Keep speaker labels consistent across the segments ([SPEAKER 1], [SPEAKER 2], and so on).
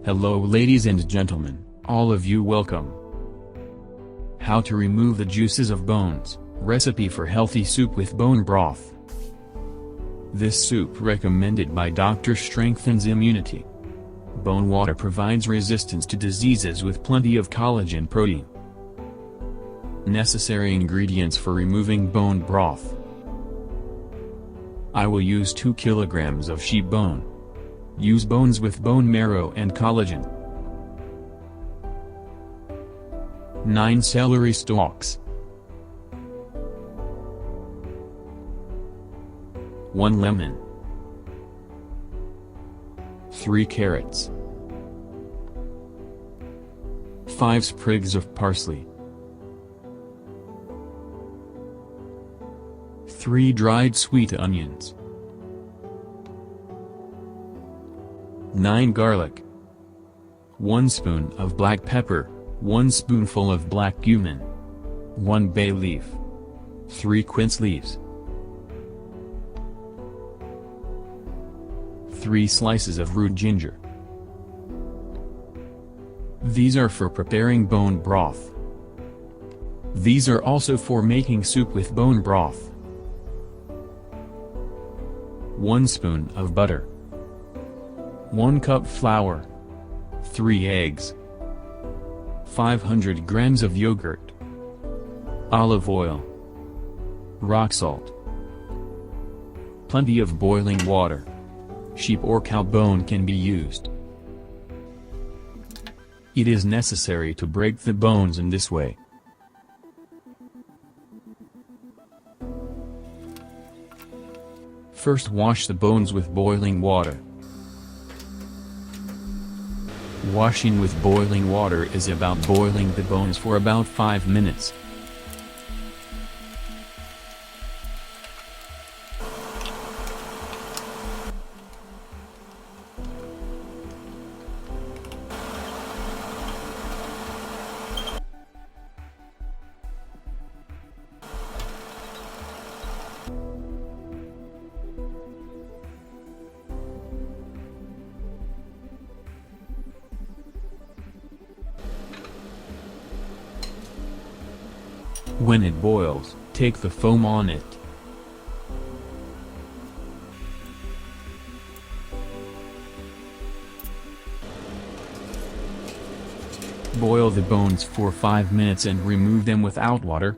[SPEAKER 1] Hello ladies and gentlemen, all of you welcome. How to remove the juices of bones, recipe for healthy soup with bone broth. This soup recommended by doctor strengthens immunity. Bone water provides resistance to diseases with plenty of collagen protein. Necessary ingredients for removing bone broth. I will use 2 kilograms of sheep bone. Use bones with bone marrow and collagen. 9 celery stalks. 1 lemon. 3 carrots. 5 sprigs of parsley. 3 dried sweet onions. 9 garlic. 1 spoon of black pepper, 1 spoonful of black cumin. 1 bay leaf. 3 quince leaves. 3 slices of root ginger. These are for preparing bone broth. These are also for making soup with bone broth. 1 spoon of butter. 1 cup flour. 3 eggs. 500 grams of yogurt. Olive oil. Rock salt. Plenty of boiling water. Sheep or cow bone can be used. It is necessary to break the bones in this way. First wash the bones with boiling water. Washing with boiling water is about boiling the bones for about 5 minutes. When it boils, take the foam on it. Boil the bones for 5 minutes and remove them without water.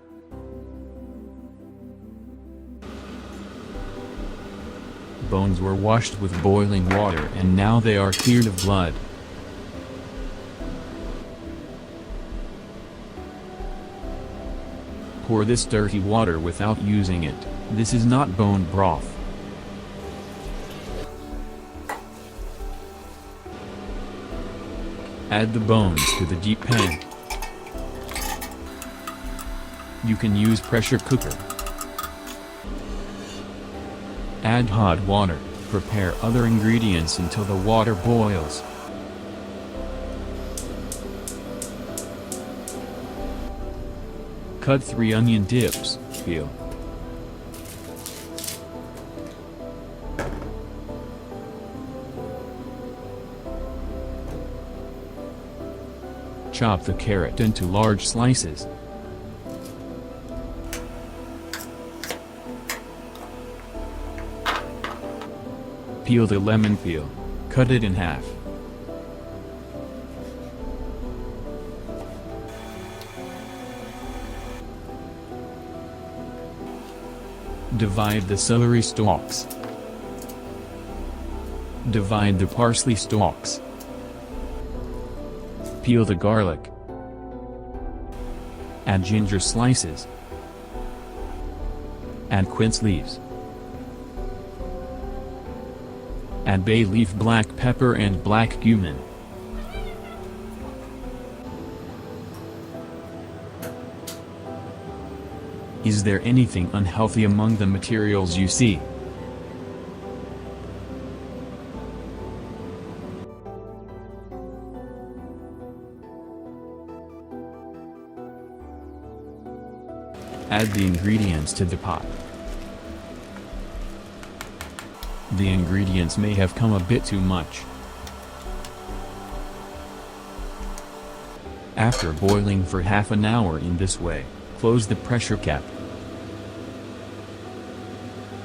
[SPEAKER 1] Bones were washed with boiling water and now they are cleared of blood. Pour this dirty water without using it. This is not bone broth. Add the bones to the deep pan. You can use pressure cooker. Add hot water. Prepare other ingredients until the water boils. Cut 3 onion dips, peel. Chop the carrot into large slices. Peel the lemon peel, cut it in half. Divide the celery stalks. Divide the parsley stalks. Peel the garlic. Add ginger slices. Add quince leaves. Add bay leaf, black pepper and black cumin. Is there anything unhealthy among the materials you see? Add the ingredients to the pot. The ingredients may have come a bit too much. After boiling for half an hour in this way, close the pressure cap.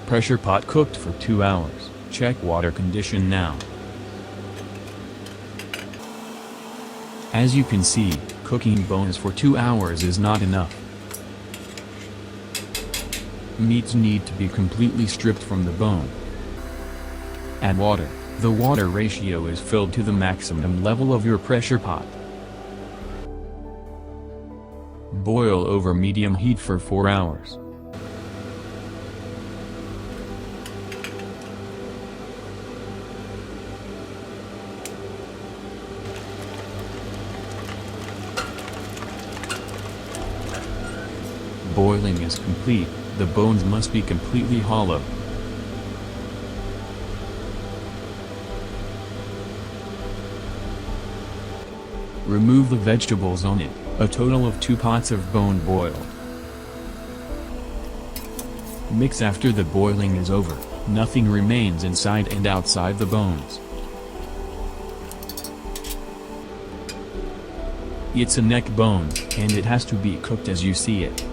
[SPEAKER 1] Pressure pot cooked for 2 hours. Check water condition now. As you can see, cooking bones for 2 hours is not enough. Meats need to be completely stripped from the bone. Add water. The water ratio is filled to the maximum level of your pressure pot. Boil over medium heat for 4 hours. Boiling is complete, the bones must be completely hollow. Remove the vegetables on it, a total of 2 pots of bone boiled. Mix after the boiling is over, nothing remains inside and outside the bones. It's a neck bone, and it has to be cooked as you see it.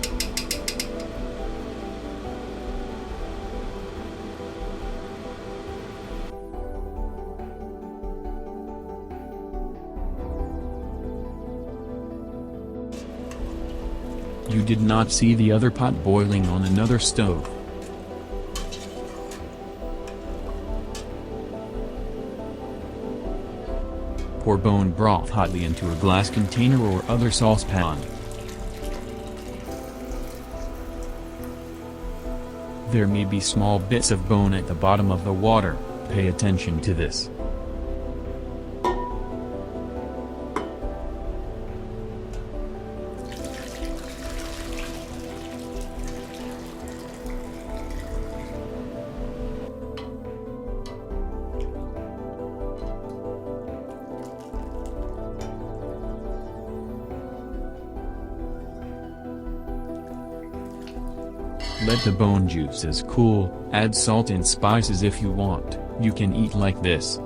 [SPEAKER 1] You did not see the other pot boiling on another stove. Pour bone broth hotly into a glass container or other saucepan. There may be small bits of bone at the bottom of the water, pay attention to this. Let the bone juices cool, add salt and spices if you want, you can eat like this.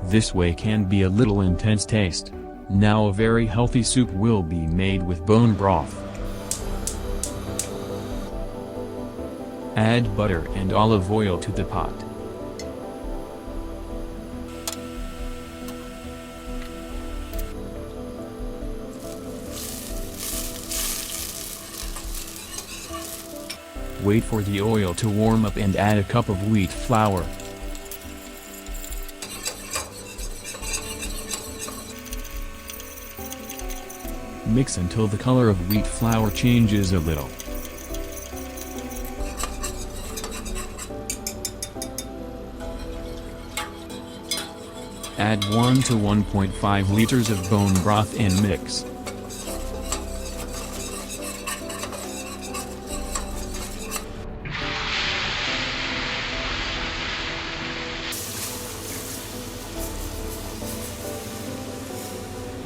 [SPEAKER 1] This way can be a little intense taste. Now a very healthy soup will be made with bone broth. Add butter and olive oil to the pot. Wait for the oil to warm up and add a cup of wheat flour. Mix until the color of wheat flour changes a little. Add 1 to 1.5 liters of bone broth and mix.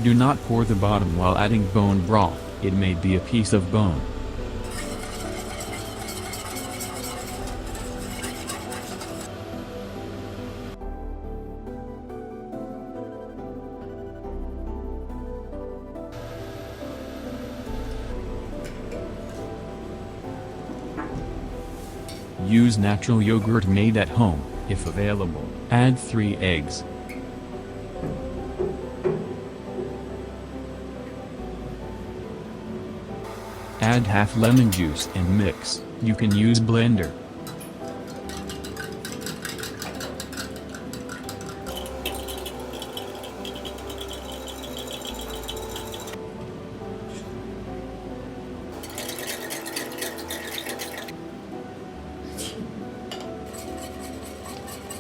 [SPEAKER 1] Do not pour the bottom while adding bone broth, it may be a piece of bone. Use natural yogurt made at home, if available. Add 3 eggs. Add half lemon juice and mix, you can use blender.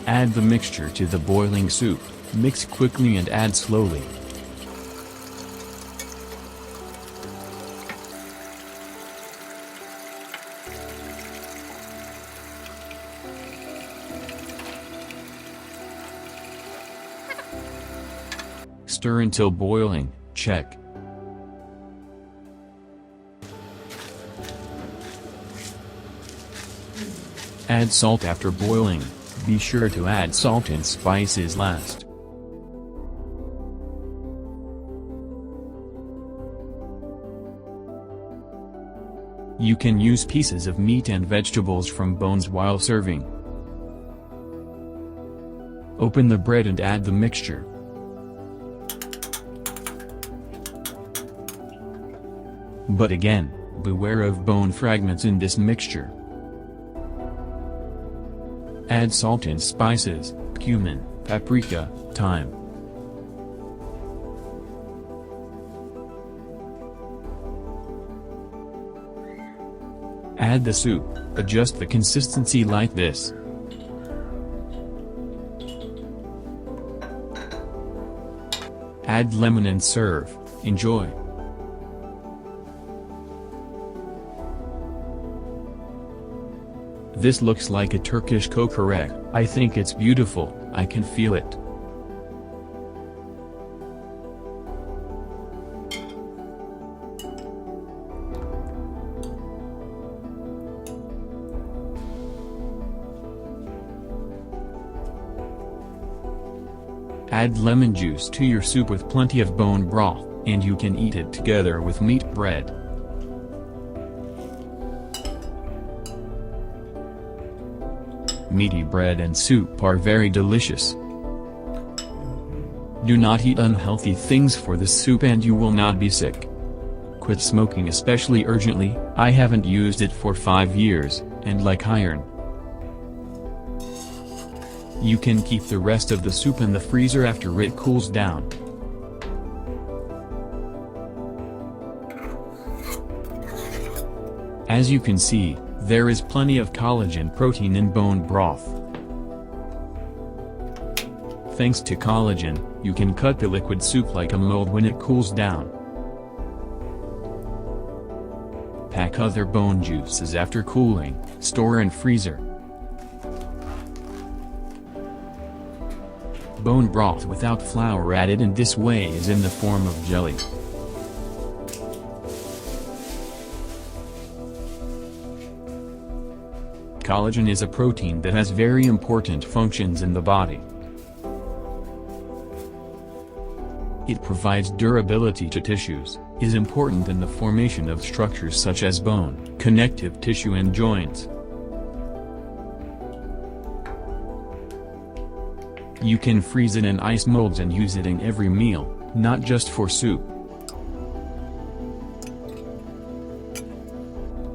[SPEAKER 1] Add the mixture to the boiling soup, mix quickly and add slowly. Stir until boiling, check. Add salt after boiling, be sure to add salt and spices last. You can use pieces of meat and vegetables from bones while serving. Open the bread and add the mixture. But again, beware of bone fragments in this mixture. Add salt and spices, cumin, paprika, thyme. Add the soup, adjust the consistency like this. Add lemon and serve. Enjoy. This looks like a Turkish kokorek. I think it's beautiful, I can feel it. Add lemon juice to your soup with plenty of bone broth, and you can eat it together with meat bread. Meaty bread and soup are very delicious. Do not eat unhealthy things for this soup and you will not be sick. Quit smoking, especially urgently. I haven't used it for 5 years, and like iron. You can keep the rest of the soup in the freezer after it cools down. As you can see, there is plenty of collagen protein in bone broth. Thanks to collagen, you can cut the liquid soup like a mold when it cools down. Pack other bone juices after cooling, store in freezer. Bone broth without flour added in this way is in the form of jelly. Collagen is a protein that has very important functions in the body. It provides durability to tissues, is important in the formation of structures such as bone, connective tissue and joints. You can freeze it in ice molds and use it in every meal, not just for soup.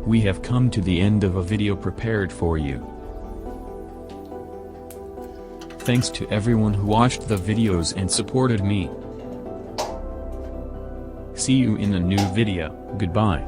[SPEAKER 1] We have come to the end of a video prepared for you. Thanks to everyone who watched the videos and supported me. See you in a new video. Goodbye.